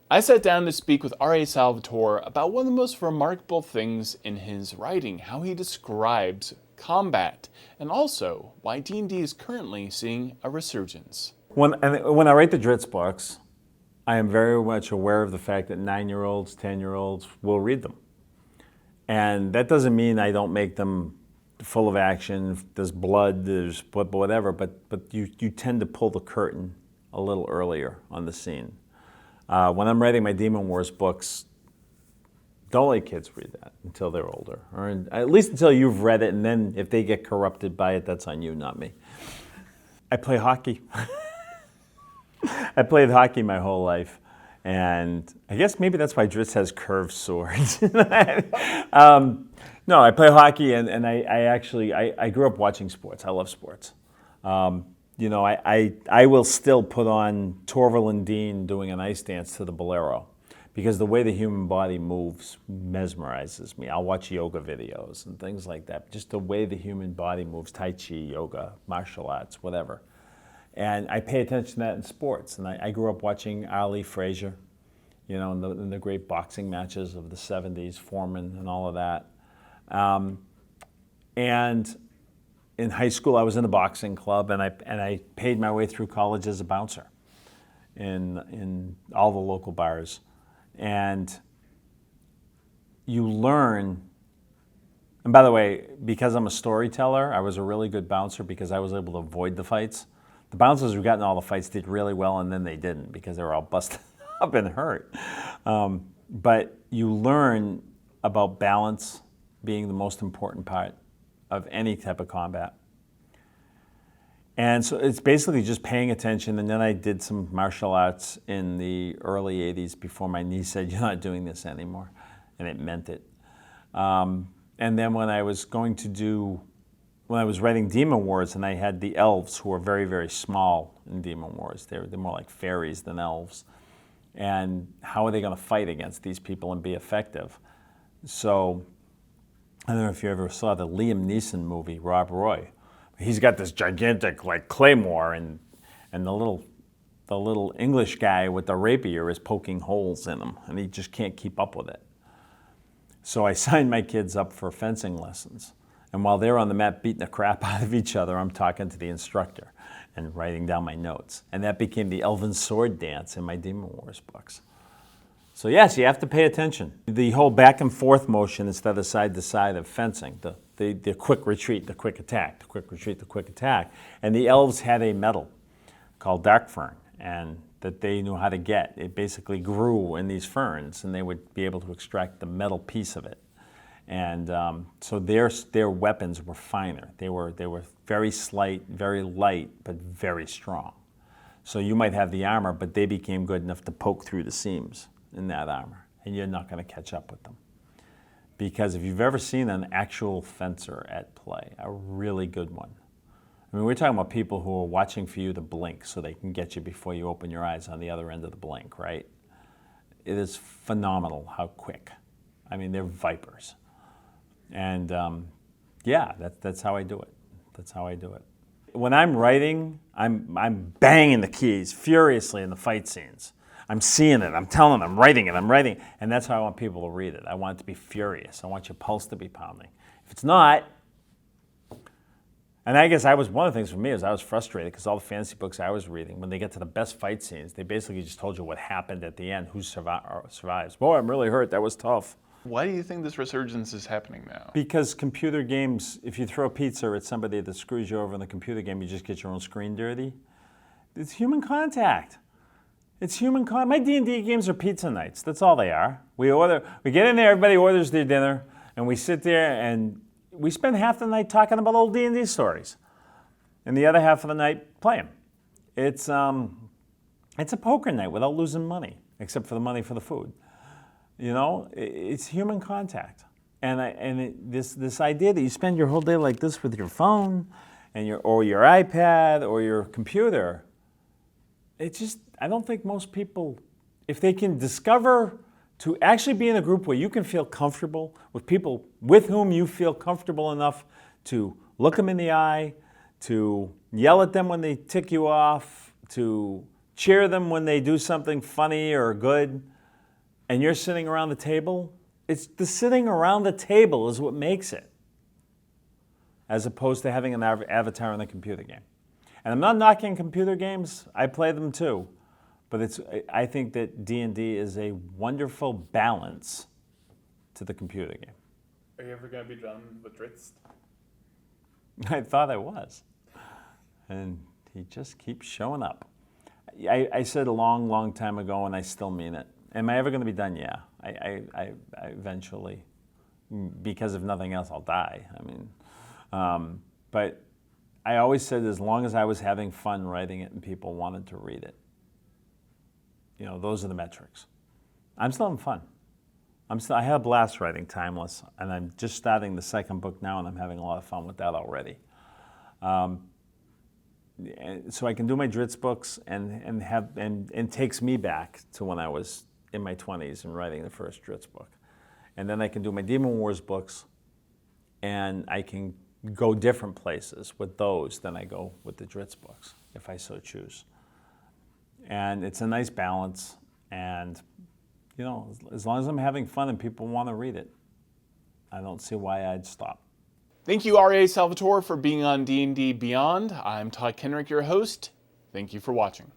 I sat down to speak with R.A. Salvatore about one of the most remarkable things in his writing, how he describes combat, and also why D&D is currently seeing a resurgence. When I write the Dritz books, I am very much aware of the fact that 9-year-olds, 10-year-olds will read them. And that doesn't mean I don't make them full of action, there's blood, there's whatever, but you tend to pull the curtain a little earlier on the scene. When I'm writing my Demon Wars books, don't let kids read that until they're older, or at least until you've read it, and then if they get corrupted by it, that's on you, not me. I play hockey. I played hockey my whole life, and I guess maybe that's why Dritz has curved swords. No, I play hockey, and I grew up watching sports. I love sports. I will still put on Torval and Dean doing an ice dance to the bolero, because the way the human body moves mesmerizes me. I'll watch yoga videos and things like that. Just the way the human body moves, Tai Chi, yoga, martial arts, whatever. And I pay attention to that in sports. And I grew up watching Ali Frazier, in the great boxing matches of the 70s, Foreman and all of that. And in high school, I was in a boxing club, and I paid my way through college as a bouncer in all the local bars. And you learn, and by the way, because I'm a storyteller, I was a really good bouncer because I was able to avoid the fights. The bouncers who got in all the fights did really well, and then they didn't because they were all busted up and hurt. But you learn about balance being the most important part of any type of combat. And so it's basically just paying attention. And then I did some martial arts in the early 80s before my niece said, "You're not doing this anymore." And it meant it. And then when I was writing Demon Wars, and I had the elves who were very, very small in Demon Wars. They're more like fairies than elves. And how are they going to fight against these people and be effective? So I don't know if you ever saw the Liam Neeson movie, Rob Roy. He's got this gigantic claymore, and the little English guy with the rapier is poking holes in him, and he just can't keep up with it. So I signed my kids up for fencing lessons. And while they're on the mat beating the crap out of each other, I'm talking to the instructor and writing down my notes. And that became the Elven Sword Dance in my Demon Wars books. So yes, you have to pay attention. The whole back and forth motion instead of side to side of fencing, the quick retreat, the quick attack, the quick retreat, the quick attack. And the elves had a metal called dark fern, and that they knew how to get. It basically grew in these ferns, and they would be able to extract the metal piece of it. And so their weapons were finer. They were very slight, very light, but very strong. So you might have the armor, but they became good enough to poke through the seams in that armor, and you're not going to catch up with them. Because if you've ever seen an actual fencer at play, a really good one, I mean, we're talking about people who are watching for you to blink so they can get you before you open your eyes on the other end of the blink, right? It is phenomenal how quick. I mean, they're vipers. And that's how I do it. That's how I do it. When I'm writing, I'm banging the keys furiously in the fight scenes. I'm seeing it, I'm telling them, I'm writing it, and that's how I want people to read it. I want it to be furious. I want your pulse to be pounding. If it's not, and I guess one of the things for me is I was frustrated because all the fantasy books I was reading, when they get to the best fight scenes, they basically just told you what happened at the end, who survives. Boy, I'm really hurt, that was tough. Why do you think this resurgence is happening now? Because computer games, if you throw pizza at somebody that screws you over in the computer game, you just get your own screen dirty. It's human contact. It's human contact. My D&D games are pizza nights. That's all they are. We get in there, everybody orders their dinner, and we sit there and we spend half the night talking about old D&D stories, and the other half of the night playing. It's a poker night without losing money, except for the money for the food. It's human contact, this idea that you spend your whole day like this with your phone, or your iPad or your computer. I don't think most people, if they can discover to actually be in a group where you can feel comfortable with people with whom you feel comfortable enough to look them in the eye, to yell at them when they tick you off, to cheer them when they do something funny or good. and you're sitting around the table, it's the sitting around the table is what makes it, as opposed to having an avatar in a computer game. And I'm not knocking computer games. I play them too. But I think that D&D is a wonderful balance to the computer game. Are you ever going to be done with Dritz? I thought I was. And he just keeps showing up. I said a long, long time ago, and I still mean it. Am I ever going to be done? Yeah. I eventually, because if nothing else, I'll die. I mean, but I always said as long as I was having fun writing it and people wanted to read it, those are the metrics. I'm still having fun. I had a blast writing Timeless, and I'm just starting the second book now, and I'm having a lot of fun with that already. So I can do my Dritz books and takes me back to when I was in my 20s and writing the first Dritz book. And then I can do my Demon Wars books, and I can go different places with those than I go with the Dritz books, if I so choose. And it's a nice balance, and as long as I'm having fun and people want to read it, I don't see why I'd stop. Thank you, R.A. Salvatore, for being on D&D Beyond. I'm Todd Kenrick, your host. Thank you for watching.